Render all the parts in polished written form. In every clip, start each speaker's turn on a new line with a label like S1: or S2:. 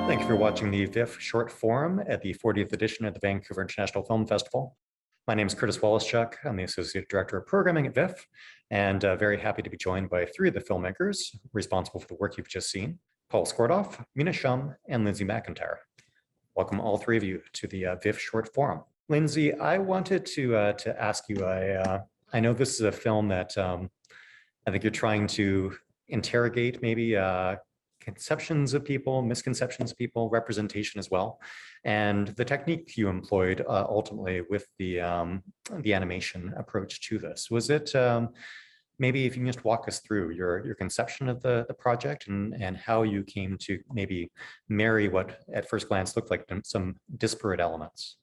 S1: Thank you for watching the VIFF Short Forum at the 40th edition of the Vancouver International Film Festival. My name is Woloschuk. I'm the Associate Director of Programming at VIFF, and very happy to be joined by three of the filmmakers responsible for the work you've just seen: Paul Shkordoff, Mina, Shum, and Lindsay McIntyre. Welcome all three of you to the VIFF Short Forum. Lindsay, I wanted to ask you, I know this is a film that I think you're trying to interrogate maybe conceptions of people, misconceptions of people, representation as well. And the technique you employed ultimately with the animation approach to this, was it, maybe if you can just walk us through your conception of the project and how you came to maybe marry what at first glance looked like some disparate elements?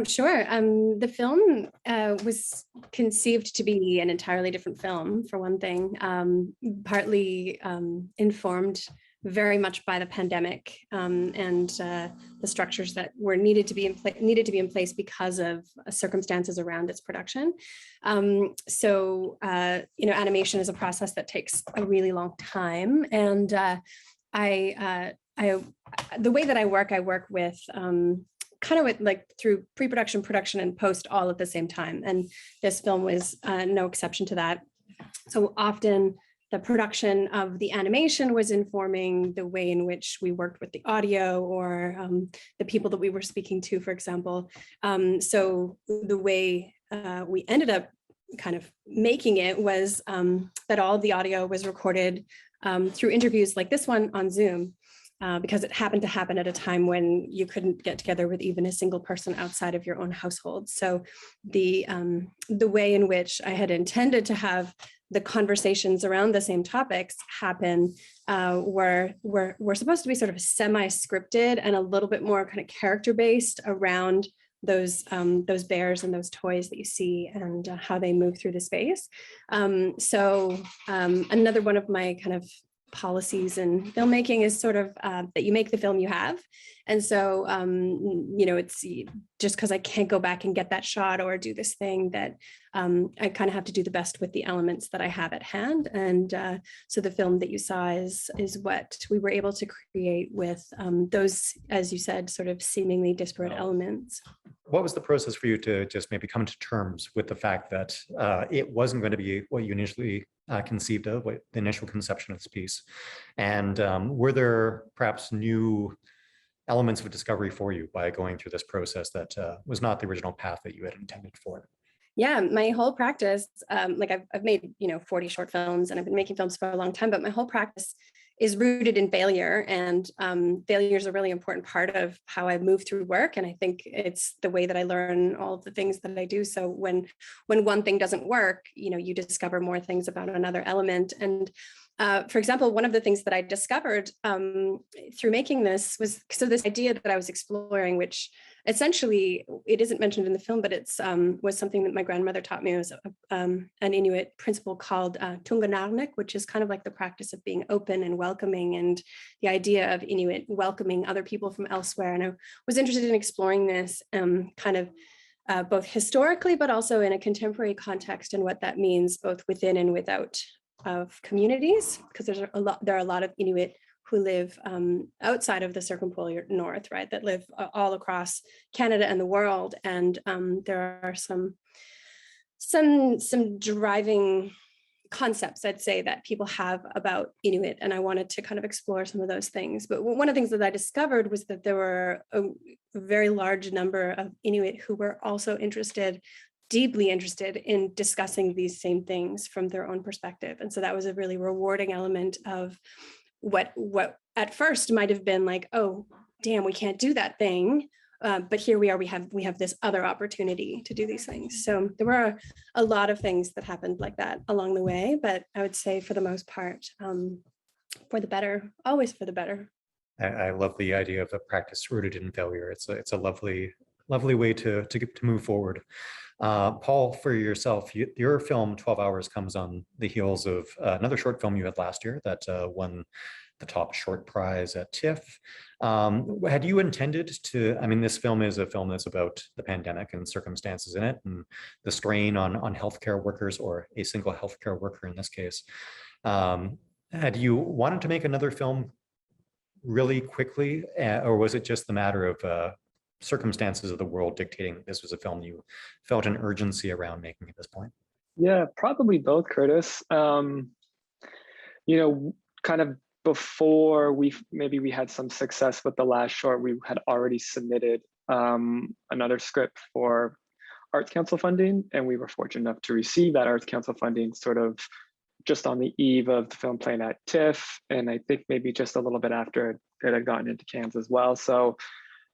S2: Sure. The film was conceived to be an entirely different film, for one thing, partly informed very much by the pandemic and the structures that were needed to be in place because of circumstances around its production. So animation is a process that takes a really long time, and the way that I work with kind of like through pre-production, production, and post all at the same time, and this film was no exception to that. So often the production of the animation was informing the way in which we worked with the audio or the people that we were speaking to, for example. So the way we ended up kind of making it was that all of the audio was recorded through interviews like this one on Zoom, because it happened to happen at a time when you couldn't get together with even a single person outside of your own household. So the way in which I had intended to have the conversations around the same topics happen were supposed to be sort of semi-scripted and a little bit more kind of character-based around those bears and those toys that you see and how they move through the space. Another one of my kind of policies in filmmaking is sort of that you make the film you have. And so, it's just because I can't go back and get that shot or do this thing that I kind of have to do the best with the elements that I have at hand. And so the film that you saw is what we were able to create with those, as you said, sort of seemingly disparate elements.
S1: What was the process for you to just maybe come to terms with the fact that it wasn't going to be what you initially conceived of, what the initial conception of this piece? And were there perhaps new elements of discovery for you by going through this process that was not the original path that you had intended for it?
S2: Yeah, my whole practice, like I've made, 40 short films and I've been making films for a long time, but my whole practice is rooted in failure, and failure is a really important part of how I move through work. And I think it's the way that I learn all of the things that I do. So when one thing doesn't work, you discover more things about another element. And for example, one of the things that I discovered through making this was this idea that I was exploring, which essentially it isn't mentioned in the film, but it's was something that my grandmother taught me. It was an Inuit principle called tunganarnik, which is kind of like the practice of being open and welcoming, and the idea of Inuit welcoming other people from elsewhere. And I was interested in exploring this kind of both historically, but also in a contemporary context, and what that means both within and without of communities, because there are a lot of Inuit who live outside of the circumpolar north, right, that live all across Canada and the world. And there are some driving concepts, I'd say, that people have about Inuit, and I wanted to kind of explore some of those things. But one of the things that I discovered was that there were a very large number of Inuit who were also deeply interested in discussing these same things from their own perspective. And so that was a really rewarding element of what at first might have been like, oh, damn, we can't do that thing. But here we are, we have this other opportunity to do these things. So there were a lot of things that happened like that along the way, but I would say for the most part, for the better, always for the better.
S1: I love the idea of a practice rooted in failure. It's a lovely way to move forward. Paul, for yourself, your film 12 Hours comes on the heels of another short film you had last year that won the top short prize at TIFF. Had you intended to, I mean, this film is a film that's about the pandemic and circumstances in it and the strain on healthcare workers, or a single healthcare worker in this case. Had you wanted to make another film really quickly, or was it just the matter of circumstances of the world dictating this was a film you felt an urgency around making at this point?
S3: Yeah, probably both, Curtis. You know, kind of before we had some success with the last short, we had already submitted another script for Arts Council funding, and we were fortunate enough to receive that Arts Council funding sort of just on the eve of the film playing at TIFF, and I think maybe just a little bit after it had gotten into cans as well. So,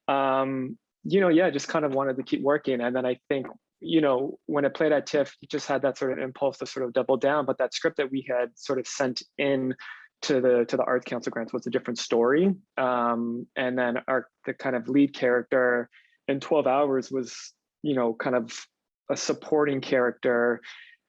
S3: you know, yeah, just kind of wanted to keep working. And then I think, you know, when it played at TIFF, you just had that sort of impulse to sort of double down. But that script that we had sort of sent in to the Arts Council grants was a different story. And then the kind of lead character in 12 Hours was, you know, kind of a supporting character,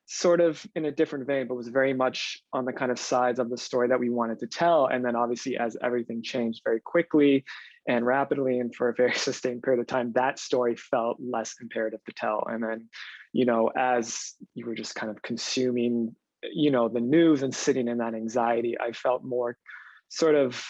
S3: sort of in a different vein, but was very much on the kind of sides of the story that we wanted to tell. And then obviously, as everything changed very quickly and rapidly and for a very sustained period of time, that story felt less imperative to tell. And then, you know, as you were just kind of consuming, you know, the news and sitting in that anxiety, I felt more sort of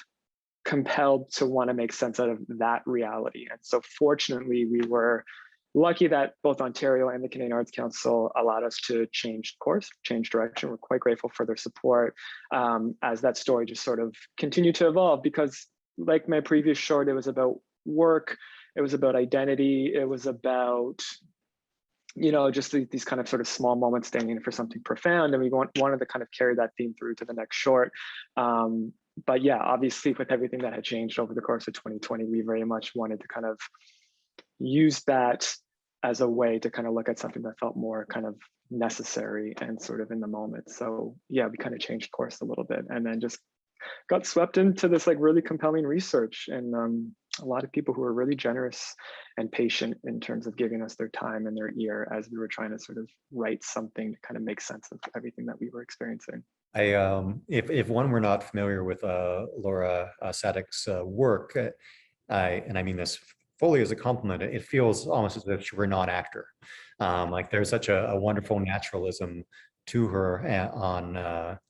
S3: compelled to want to make sense out of that reality. And so fortunately, we were lucky that both Ontario and the Canadian Arts Council allowed us to change course, change direction. We're quite grateful for their support as that story just sort of continued to evolve, because like my previous short, it was about work, it was about identity, it was about, you know, just these kind of sort of small moments standing for something profound. And we wanted to kind of carry that theme through to the next short. But yeah, obviously with everything that had changed over the course of 2020, we very much wanted to kind of use that as a way to kind of look at something that felt more kind of necessary and sort of in the moment. So yeah, we kind of changed course a little bit and then just got swept into this like really compelling research, and a lot of people who were really generous and patient in terms of giving us their time and their ear as we were trying to sort of write something to kind of make sense of everything that we were experiencing.
S1: If one were not familiar with Laura Sadek's work, and I mean this fully as a compliment, it feels almost as if she were a non-actor. Like there's such a wonderful naturalism to her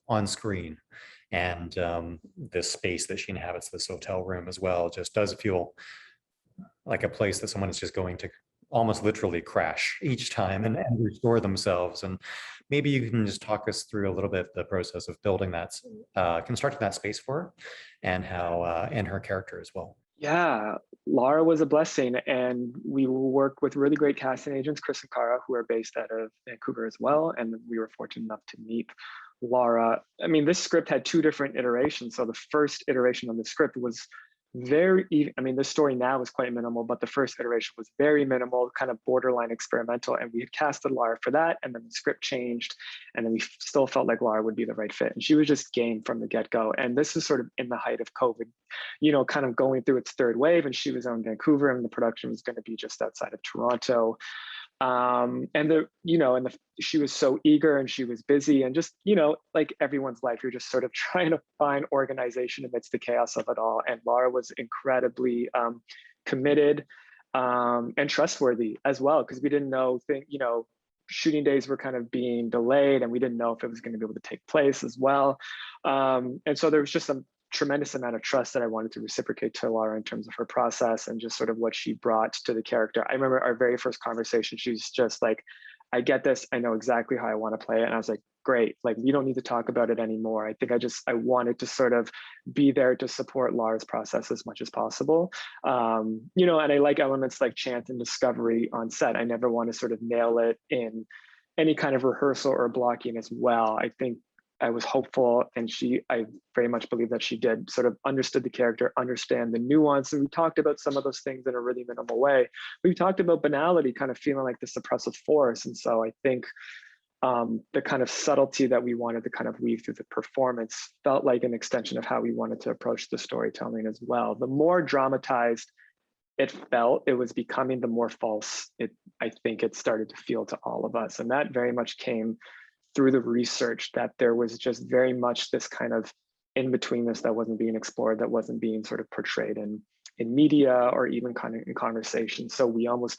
S1: on screen. And this space that she inhabits, this hotel room as well, just does feel like a place that someone is just going to almost literally crash each time and restore themselves. And maybe you can just talk us through a little bit the process of building that, constructing that space for her, and how, and her character as well.
S3: Yeah, Laura was a blessing, and we work with really great casting agents, Chris and Cara, who are based out of Vancouver as well. And we were fortunate enough to meet Laura. I mean, this script had two different iterations. So the first iteration of the script was I mean, the story now is quite minimal, but the first iteration was very minimal, kind of borderline experimental. And we had casted Laura for that, and then the script changed, and then we still felt like Laura would be the right fit. And she was just game from the get-go. And this is sort of in the height of COVID, you know, kind of going through its third wave, and she was in Vancouver, and the production was going to be just outside of Toronto. She was so eager and she was busy, and just, you know, like everyone's life, you're just sort of trying to find organization amidst the chaos of it all. And Laura was incredibly committed and trustworthy as well, because we didn't know, shooting days were kind of being delayed, and we didn't know if it was going to be able to take place as well. And so there was just some tremendous amount of trust that I wanted to reciprocate to Laura in terms of her process and just sort of what she brought to the character. I remember our very first conversation, she was just like, I get this, I know exactly how I want to play it. And I was like, great, like we don't need to talk about it anymore. I think I wanted to sort of be there to support Laura's process as much as possible. And I like elements like chance and discovery on set. I never want to sort of nail it in any kind of rehearsal or blocking as well. I think I was hopeful, and I very much believe that she did sort of understood the character, understand the nuance. And we talked about some of those things in a really minimal way. We talked about banality kind of feeling like this oppressive force. And so I think the kind of subtlety that we wanted to kind of weave through the performance felt like an extension of how we wanted to approach the storytelling as well. The more dramatized it felt, it was becoming, the more false I think it started to feel to all of us. And that very much came through the research, that there was just very much this kind of in between this that wasn't being explored, that wasn't being sort of portrayed in media or even kind of in conversation. So we almost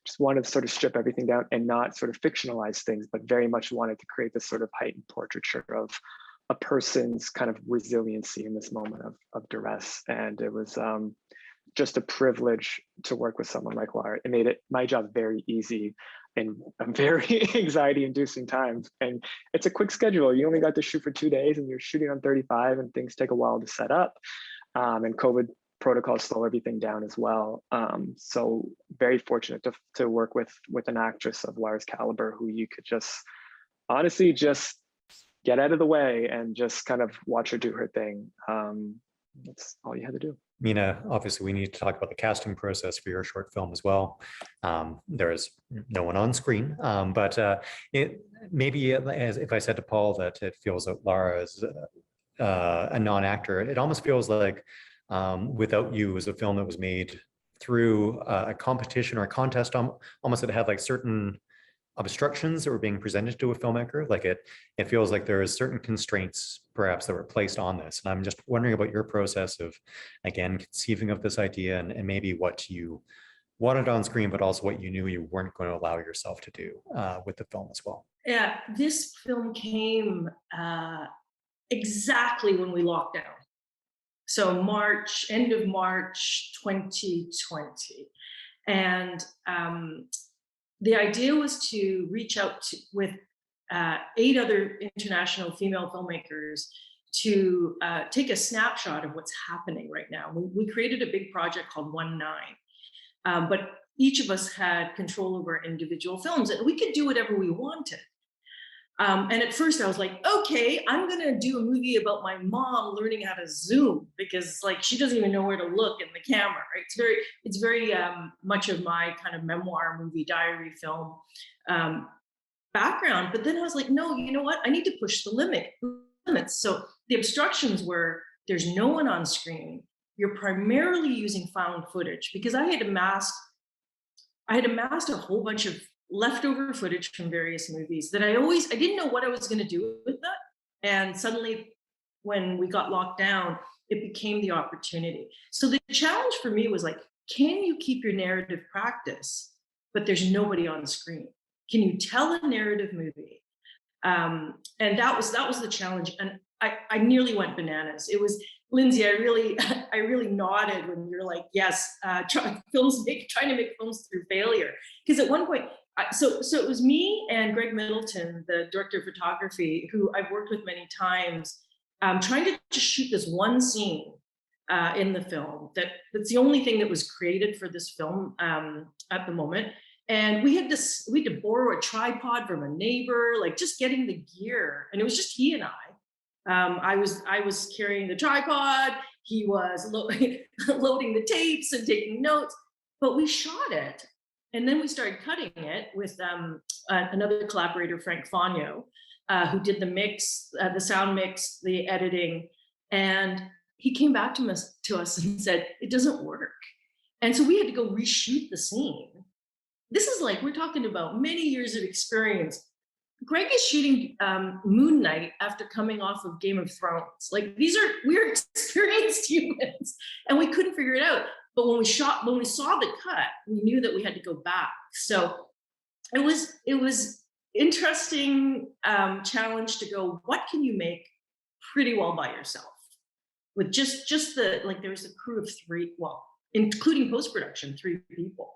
S3: just wanted to sort of strip everything down and not sort of fictionalize things, but very much wanted to create this sort of heightened portraiture of a person's kind of resiliency in this moment of duress. And it was just a privilege to work with someone like Lara. It made my job very easy in a very anxiety-inducing times. And it's a quick schedule. You only got to shoot for 2 days and you're shooting on 35 and things take a while to set up. And COVID protocols slow everything down as well. So very fortunate to work with an actress of Lara's caliber who you could just honestly just get out of the way and just kind of watch her do her thing. That's all you had to do.
S1: Mina, obviously we need to talk about the casting process for your short film as well. There is no one on screen, but it maybe, as if I said to Paul that it feels that Lara is a non-actor, it almost feels like Without You was a film that was made through a competition or a contest, almost that had like certain obstructions that were being presented to a filmmaker. Like it feels like there is certain constraints perhaps that were placed on this. And I'm just wondering about your process of, again, conceiving of this idea and maybe what you wanted on screen, but also what you knew you weren't going to allow yourself to do with the film as well.
S4: Yeah, this film came exactly when we locked down. So end of March 2020. And the idea was to reach out with 8 other international female filmmakers to take a snapshot of what's happening right now. We created a big project called 1/9, but each of us had control over individual films and we could do whatever we wanted. And at first I was like, okay, I'm gonna do a movie about my mom learning how to Zoom because like she doesn't even know where to look in the camera, right? It's very much of my kind of memoir, movie, diary, film background. But then I was like, no, you know what? I need to push the limits. So the obstructions were there's no one on screen. You're primarily using found footage because I had amassed a whole bunch of leftover footage from various movies that I didn't know what I was going to do with that. And suddenly when we got locked down, it became the opportunity. So the challenge for me was like, can you keep your narrative practice, but there's nobody on screen? Can you tell a narrative movie? And that was the challenge. And I nearly went bananas. It was, Lindsay, I really nodded when you're like, yes, trying to make films through failure. Because at one point, so it was me and Greg Middleton, the director of photography, who I've worked with many times, trying to just shoot this one scene in the film. That's the only thing that was created for this film at the moment. And we had to borrow a tripod from a neighbor, like just getting the gear. And it was just he and I. I was carrying the tripod. He was loading the tapes and taking notes, but we shot it. And then we started cutting it with another collaborator, Frank Fogno, who did the mix, the sound mix, the editing. And he came back to us and said, it doesn't work. And so we had to go reshoot the scene. This is like, we're talking about many years of experience. Greg is shooting Moon Knight after coming off of Game of Thrones. Like we're experienced humans and we couldn't figure it out. But when we saw the cut, we knew that we had to go back. So it was interesting challenge to go, what can you make pretty well by yourself? With just there was a crew of 3, well, including post-production, 3 people.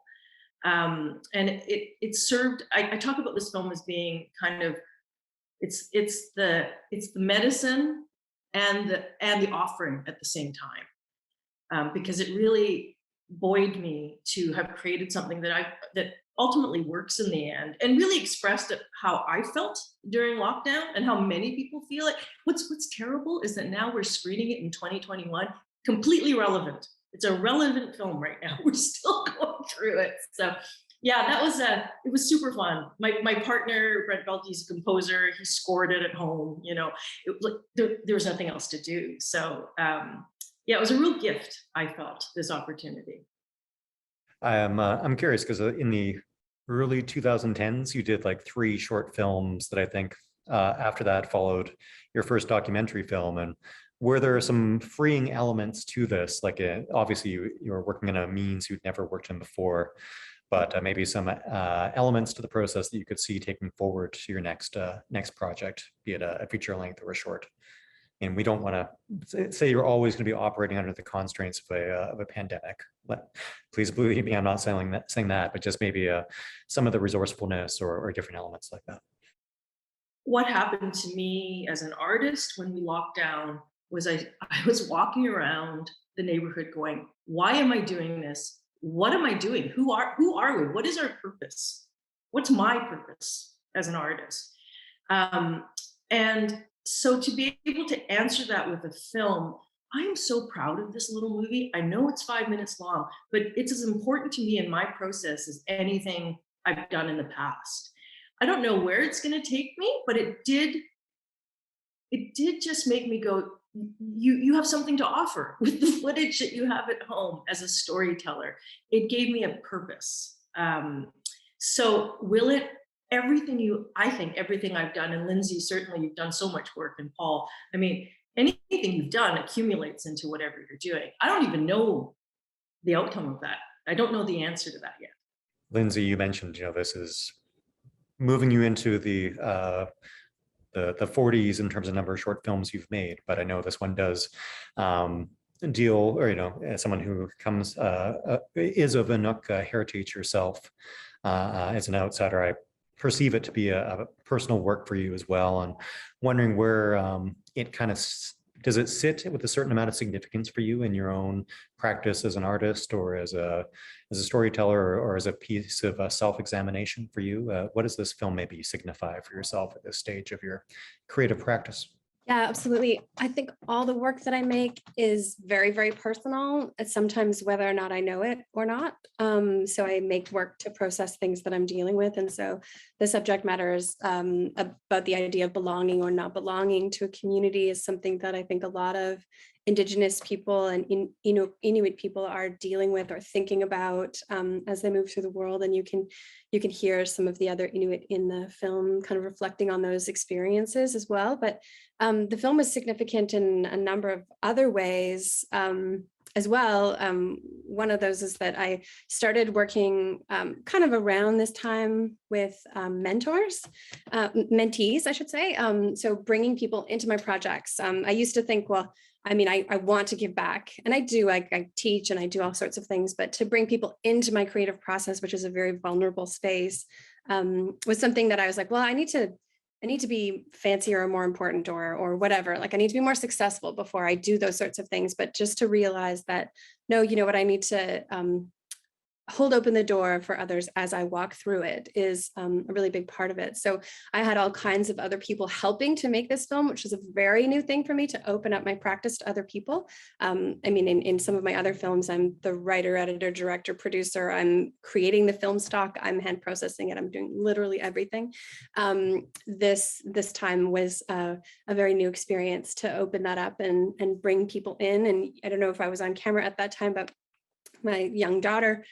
S4: And it served, I talk about this film as being kind of, it's the medicine and the offering at the same time. Because it really buoyed me to have created something that ultimately works in the end and really expressed how I felt during lockdown and how many people feel it. What's terrible is that now we're screening it in 2021, completely relevant. It's a relevant film right now. We're still going through it. So yeah, it was super fun. My partner, Brent Belke, is a composer. He scored it at home. You know, there was nothing else to do. So yeah, it was a real gift, I felt, this opportunity.
S1: I'm curious because in the early 2010s, you did like 3 short films that I think after that followed your first documentary film. And were there some freeing elements to this? Like obviously you were working in a means you'd never worked in before, but maybe some elements to the process that you could see taking forward to your next project, be it a feature length or a short. And we don't want to say you're always going to be operating under the constraints of a pandemic. Please believe me, I'm not saying that, but just maybe some of the resourcefulness or different elements like that.
S4: What happened to me as an artist when we locked down was I was walking around the neighborhood going, why am I doing this? What am I doing? Who are we? What is our purpose? What's my purpose as an artist? And so to be able to answer that with a film, I am so proud of this little movie. I know it's 5 minutes long, but it's as important to me in my process as anything I've done in the past. I don't know where it's going to take me, but it did just make me go, you have something to offer with the footage that you have at home as a storyteller. It gave me a purpose. So will it, I think everything I've done, and Lindsay, certainly you've done so much work, and Paul, I mean, anything you've done accumulates into whatever you're doing. I don't even know the outcome of that. I don't know the answer to that yet.
S1: Lindsay, you mentioned, this is moving you into the 40s in terms of number of short films you've made, but I know this one does deal, or as someone who comes is of Inuk heritage yourself, as an outsider, I perceive it to be a personal work for you as well, and wondering where it kind of does it sit with a certain amount of significance for you in your own practice as an artist, or as a storyteller, or as a piece of self-examination for you? What does this film maybe signify for yourself at this stage of your creative practice?
S2: Yeah, absolutely. I think all the work that I make is very, very personal. It's sometimes whether or not I know it or not. So I make work to process things that I'm dealing with. And so the subject matter is about the idea of belonging or not belonging to a community is something that I think a lot of Indigenous people and Inuit people are dealing with or thinking about as they move through the world. And you can hear some of the other Inuit in the film kind of reflecting on those experiences as well. But the film is significant in a number of other ways as well. One of those is that I started working kind of around this time with mentees, I should say. So bringing people into my projects. I used to think, well, I mean, I want to give back, and I do. I teach and I do all sorts of things, but to bring people into my creative process, which is a very vulnerable space, was something that I was like, well, I need to be fancier or more important or whatever. Like I need to be more successful before I do those sorts of things. But just to realize that, no, you know what, I need to hold open the door for others as I walk through it is a really big part of it. So I had all kinds of other people helping to make this film, which is a very new thing for me, to open up my practice to other people. I mean, in some of my other films, I'm the writer, editor, director, producer. I'm creating the film stock. I'm hand processing it. I'm doing literally everything. This time was a very new experience to open that up and bring people in. And I don't know if I was on camera at that time, but my young daughter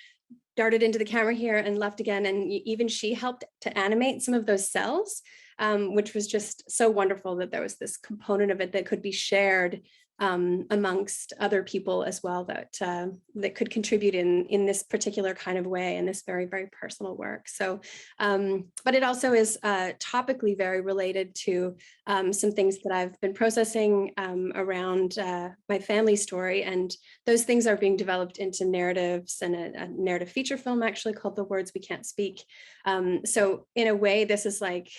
S2: darted into the camera here and left again. And even she helped to animate some of those cells, which was just so wonderful that there was this component of it that could be shared amongst other people as well, that could contribute in this particular kind of way, in this very, very personal work. So, but it also is topically very related to some things that I've been processing around my family story. And those things are being developed into narratives, and a narrative feature film actually called The Words We Can't Speak. So in a way, this is like,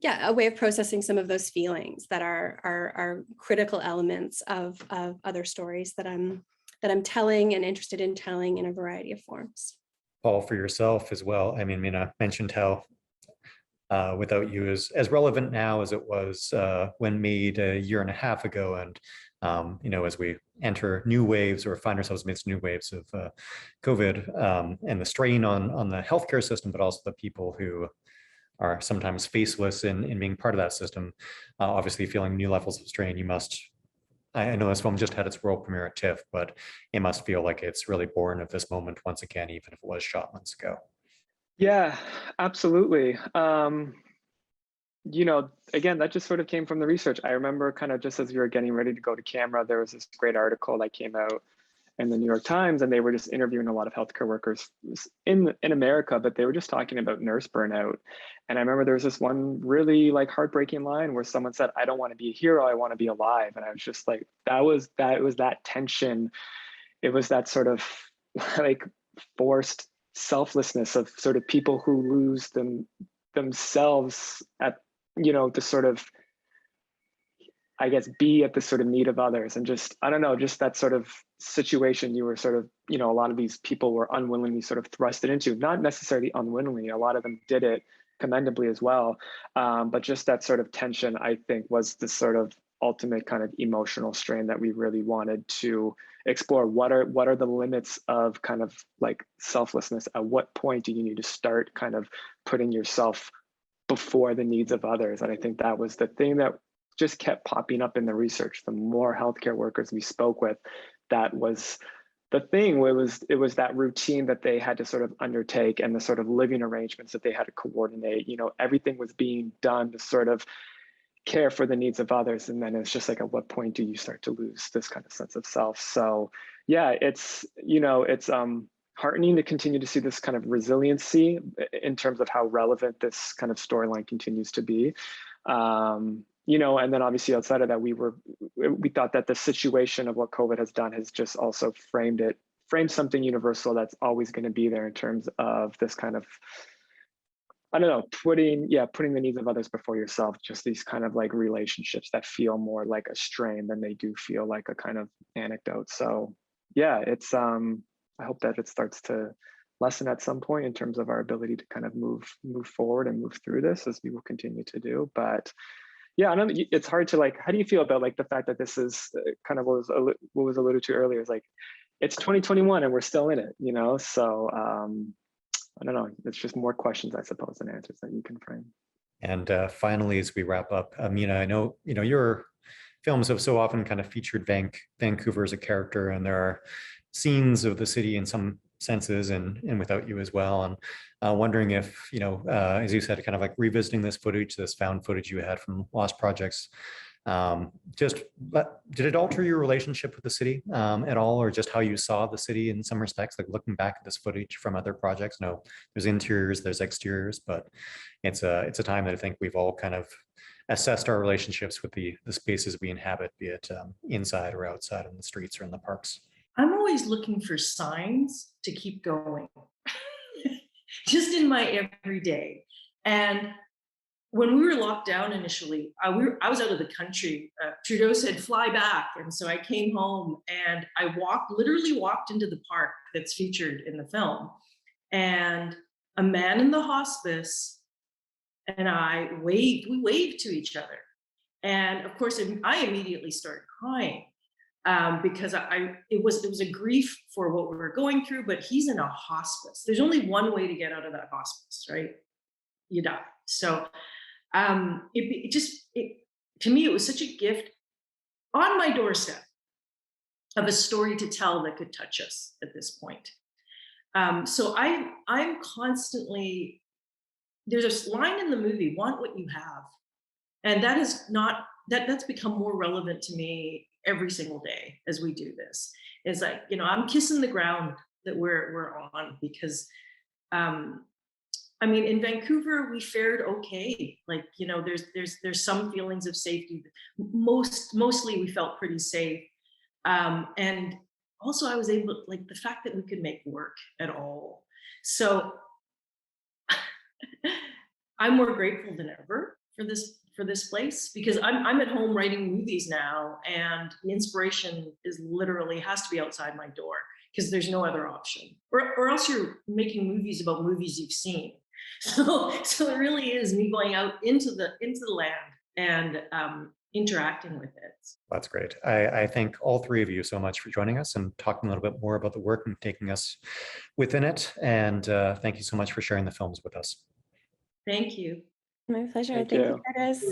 S2: a way of processing some of those feelings that are critical elements of other stories that I'm telling and interested in telling in a variety of forms.
S1: Paul, for yourself as well. I mean, Mina mentioned how Without You is as relevant now as it was when made a year and a half ago. And as we enter new waves or find ourselves amidst new waves of COVID and the strain on the healthcare system, but also the people who are sometimes faceless in being part of that system, obviously feeling new levels of strain. I know this film just had its world premiere at TIFF, but it must feel like it's really born of this moment once again, even if it was shot months ago.
S3: Yeah, absolutely. you know, again, that just sort of came from the research. I remember kind of just as we were getting ready to go to camera, there was this great article that came out in the New York Times, and they were just interviewing a lot of healthcare workers in America, but they were just talking about nurse burnout. And I remember there was this one really like heartbreaking line where someone said, "I don't want to be a hero, I want to be alive." And I was just like, that was that tension. It was that sort of like forced selflessness of sort of people who lose themselves at, you know, the sort of, I guess, be at the sort of need of others. And just, I don't know, just that sort of situation you were sort of, you know, a lot of these people were unwillingly sort of thrusted into, not necessarily unwillingly, a lot of them did it commendably as well. But just that sort of tension, I think, was the sort of ultimate kind of emotional strain that we really wanted to explore. What are the limits of kind of like selflessness? At what point do you need to start kind of putting yourself before the needs of others? And I think that was the thing that just kept popping up in the research. The more healthcare workers we spoke with, that was the thing. It was that routine that they had to sort of undertake, and the sort of living arrangements that they had to coordinate. You know, everything was being done to sort of care for the needs of others. And then it's just like, at what point do you start to lose this kind of sense of self? So yeah, it's, you know, it's heartening to continue to see this kind of resiliency in terms of how relevant this kind of storyline continues to be. You know, and then obviously outside of that, we thought that the situation of what COVID has done has just also framed something universal that's always going to be there in terms of this kind of, I don't know, putting the needs of others before yourself, just these kind of like relationships that feel more like a strain than they do feel like a kind of anecdote. So yeah, it's, I hope that it starts to lessen at some point in terms of our ability to kind of move forward and move through this, as we will continue to do. But yeah, I know it's hard to like, how do you feel about like the fact that this is kind of what was alluded to earlier, is like, it's 2021 and we're still in it, you know? So I don't know, it's just more questions, I suppose, than answers that you can frame.
S1: And finally, as we wrap up, Mina, I know, you know, your films have so often kind of featured Vancouver as a character, and there are scenes of the city in some senses and without you as well. And wondering if, you know, as you said, kind of like revisiting this footage, this found footage you had from lost projects, did it alter your relationship with the city at all, or just how you saw the city in some respects, like looking back at this footage from other projects? No, there's interiors, there's exteriors, but it's a time that I think we've all kind of assessed our relationships with the spaces we inhabit, be it inside or outside in the streets or in the parks.
S4: I'm always looking for signs to keep going, just in my everyday. And when we were locked down initially, I was out of the country. Trudeau said, "Fly back." And so I came home and I literally walked into the park that's featured in the film. And a man in the hospice and we waved to each other. And of course, I immediately started crying. Because it was a grief for what we were going through, but he's in a hospice. There's only one way to get out of that hospice, right? You die. So to me, it was such a gift on my doorstep of a story to tell that could touch us at this point. So I'm constantly, there's a line in the movie, "Want what you have." And that is not, that's become more relevant to me every single day as we do this. It's like, you know, I'm kissing the ground that we're on, because I mean, in Vancouver, we fared okay. Like, you know, there's some feelings of safety. Mostly we felt pretty safe. And also I was able, like, the fact that we could make work at all. So I'm more grateful than ever for this place, because I'm at home writing movies now, and the inspiration has to be outside my door, because there's no other option, or else you're making movies about movies you've seen. So it really is me going out into the land and interacting with it.
S1: That's great. I thank all three of you so much for joining us and talking a little bit more about the work and taking us within it. And thank you so much for sharing the films with us.
S4: Thank you.
S2: My pleasure.
S3: Thank
S2: Thank
S3: you.
S2: you, Curtis.